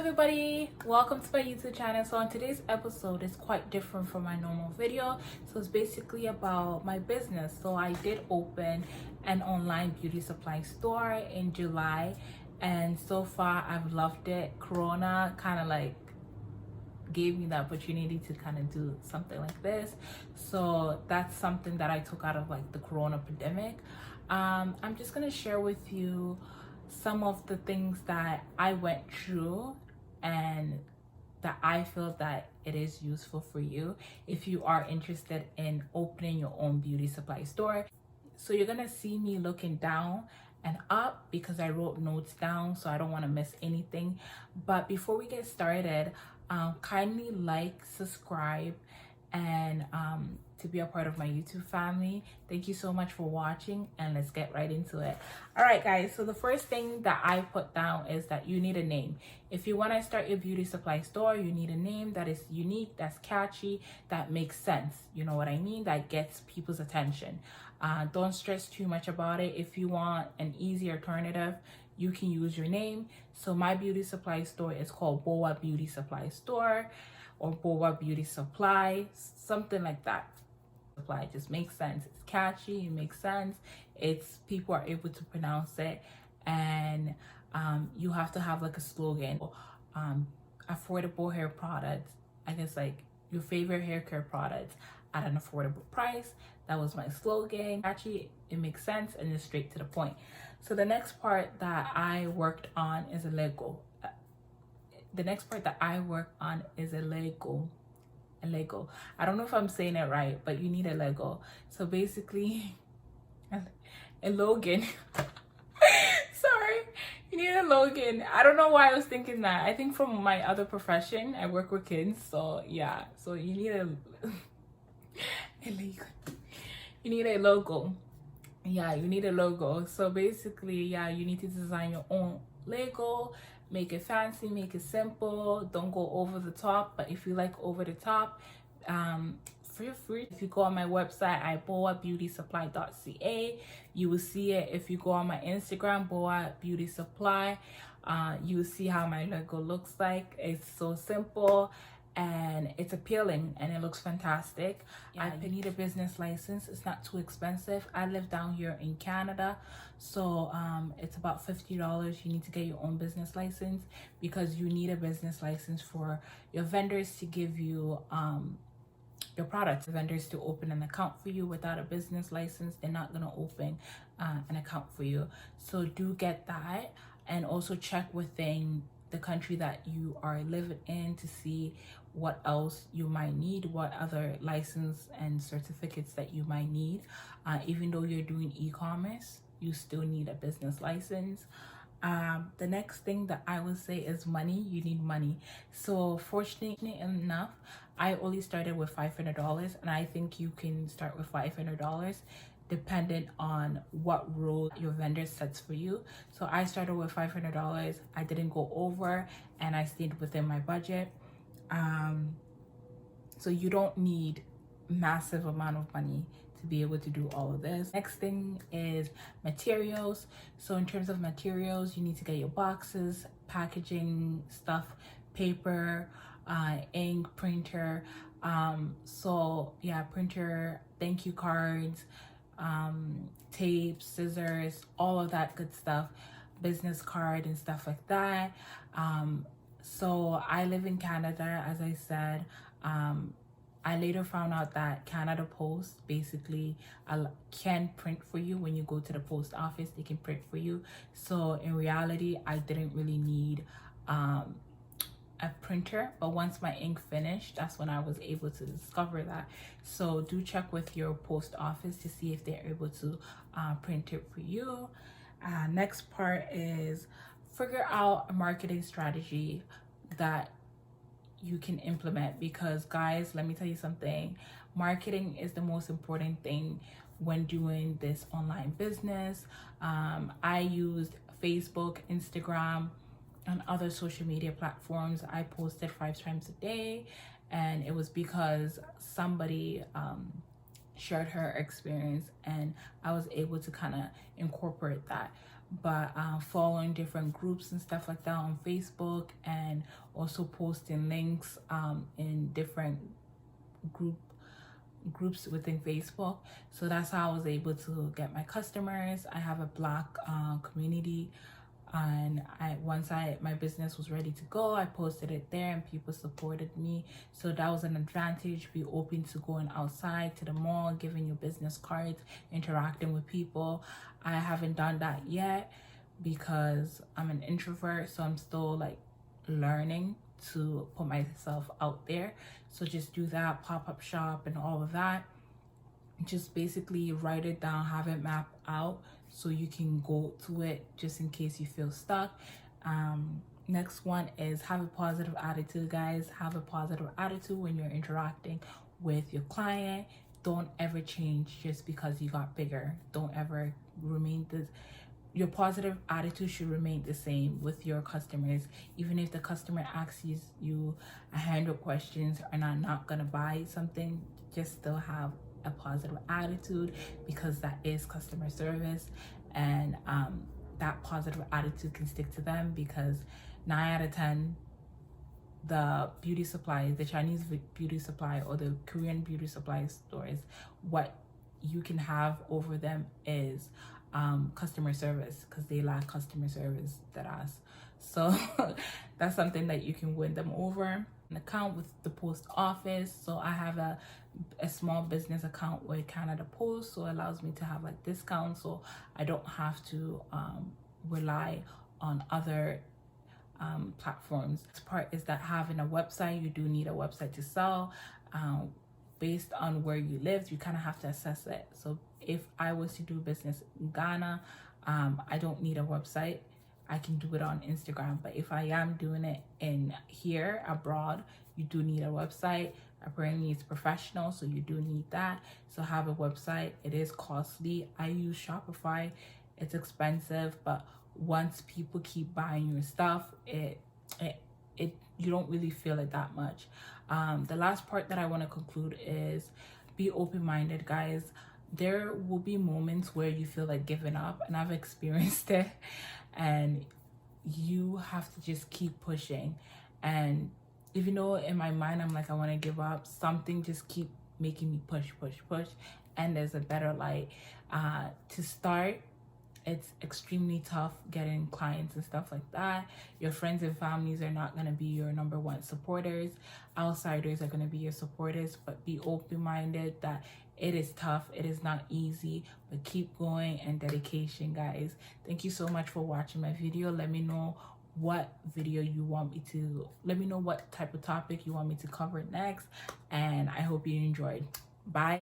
everybody, welcome to my YouTube channel. So on today's episode is quite different from my normal video. So it's basically about my business. So I did open an online beauty supply store in July, and so far I've loved it. Corona kind of like gave me the opportunity to kind of do something like this, so that's something that I took out of like the Corona pandemic. I'm just gonna share with you some of the things that I went through and that I feel that it is useful for you if you are interested in opening your own beauty supply store. So you're gonna see me looking down and up because I wrote notes down, so I don't want to miss anything. But before we get started, kindly like, subscribe, and to be a part of my YouTube family. Thank you so much for watching, and let's get right into it. All right, guys, so the first thing that I put down is that you need a name. If you want to start your beauty supply store, you need a name that is unique, that's catchy, that makes sense. You know what I mean? That gets people's attention. Don't stress too much about it. If you want an easy alternative, you can use your name. So my beauty supply store is called Boa Beauty Supply Store or Boa Beauty Supply, something like that. Supply just makes sense. It's catchy, it makes sense. It's people are able to pronounce it, and you have to have like a slogan. Affordable hair products, I guess, like your favorite hair care products at an affordable price. That was my slogan. Actually, it makes sense and it's straight to the point. So the next part that I worked on is a Lego. The next part that I work on is a Lego. I don't know if I'm saying it right, but you need a Lego. So basically, a Logan. Sorry, you need a Logan. I don't know why I was thinking that. I think from my other profession, I work with kids. So yeah, so you need a Lego. You need a logo. Yeah, you need a logo. So basically, yeah, you need to design your own Lego. Make it fancy, make it simple. Don't go over the top, but if you like over the top, feel free. If you go on my website, boabeautysupply.ca, you will see it. If you go on my Instagram, Boa Beauty Supply, you will see how my logo looks like. It's so simple and it's appealing and it looks fantastic. Yeah, I need a business license. It's not too expensive. I live down here in Canada, so it's about $50. You need to get your own business license because you need a business license for your vendors to give you your products. Vendors to open an account for you. Without a business license, they're not going to open an account for you. So do get that, and also check within the country that you are living in to see what else you might need, what other license and certificates that you might need. Even though you're doing e-commerce, you still need a business license. The next thing that I would say is money. You need money. So fortunately enough, I only started with $500, and I think you can start with $500 dependent on what rule your vendor sets for you. So I started with $500. I didn't go over, and I stayed within my budget. So you don't need massive amount of money to be able to do all of this. Next thing is materials. So in terms of materials, you need to get your boxes, packaging stuff, paper, ink, printer. So yeah, printer, thank you cards, tape, scissors, all of that good stuff, business card and stuff like that. So I live in Canada, as I said. I later found out that Canada Post basically can print for you. When you go to the post office, they can print for you. So in reality, I didn't really need a printer, but once my ink finished, that's when I was able to discover that. So do check with your post office to see if they're able to print it for you. Next part is figure out a marketing strategy that you can implement, because guys, let me tell you something, marketing is the most important thing when doing this online business. I used Facebook, Instagram, and other social media platforms. I posted 5 times a day, and it was because somebody shared her experience, and I was able to kind of incorporate that. But following different groups and stuff like that on Facebook and also posting links in different groups within Facebook. So that's how I was able to get my customers. I have a Black community, and once my business was ready to go, I posted it there and people supported me. So that was an advantage. Be open to going outside to the mall, giving your business cards, interacting with people. I haven't done that yet because I'm an introvert, so I'm still like learning to put myself out there. So just do that, pop-up shop and all of that. Just basically write it down, have it mapped out so you can go to it just in case you feel stuck. Next one is have a positive attitude, guys. Have a positive attitude when you're interacting with your client. Don't ever change just because you got bigger. Don't ever remain this. Your positive attitude should remain the same with your customers. Even if the customer asks you 100 questions and are not gonna buy something, just still have a positive attitude, because that is customer service. And that positive attitude can stick to them, because 9 out of 10, the beauty supply, the Chinese beauty supply or the Korean beauty supply stores, what you can have over them is customer service, because they lack customer service, that us. So that's something that you can win them over. An account with the post office. So I have a small business account with Canada Post, so it allows me to have like discounts, so I don't have to rely on other platforms. This part is that having a website, you do need a website to sell. Based on where you live, you kind of have to assess it. So if I was to do business in Ghana, I don't need a website. I can do it on Instagram. But if I am doing it in here abroad, you do need a website. A brand needs professional, so you do need that. So have a website. It is costly. I use Shopify. It's expensive, but once people keep buying your stuff, it you don't really feel it that much. The last part that I want to conclude is be open-minded, guys. There will be moments where you feel like giving up, and I've experienced it, and you have to just keep pushing. And if you know, in my mind, I'm like, I want to give up, something just keep making me push, and there's a better light. To start, it's extremely tough getting clients and stuff like that. Your friends and families are not going to be your number one supporters. Outsiders are going to be your supporters, but be open-minded that it is tough. It is not easy, but keep going, and dedication, guys. Thank you so much for watching my video. Let me know what video you want me to, let me know what type of topic you want me to cover next, and I hope you enjoyed. Bye.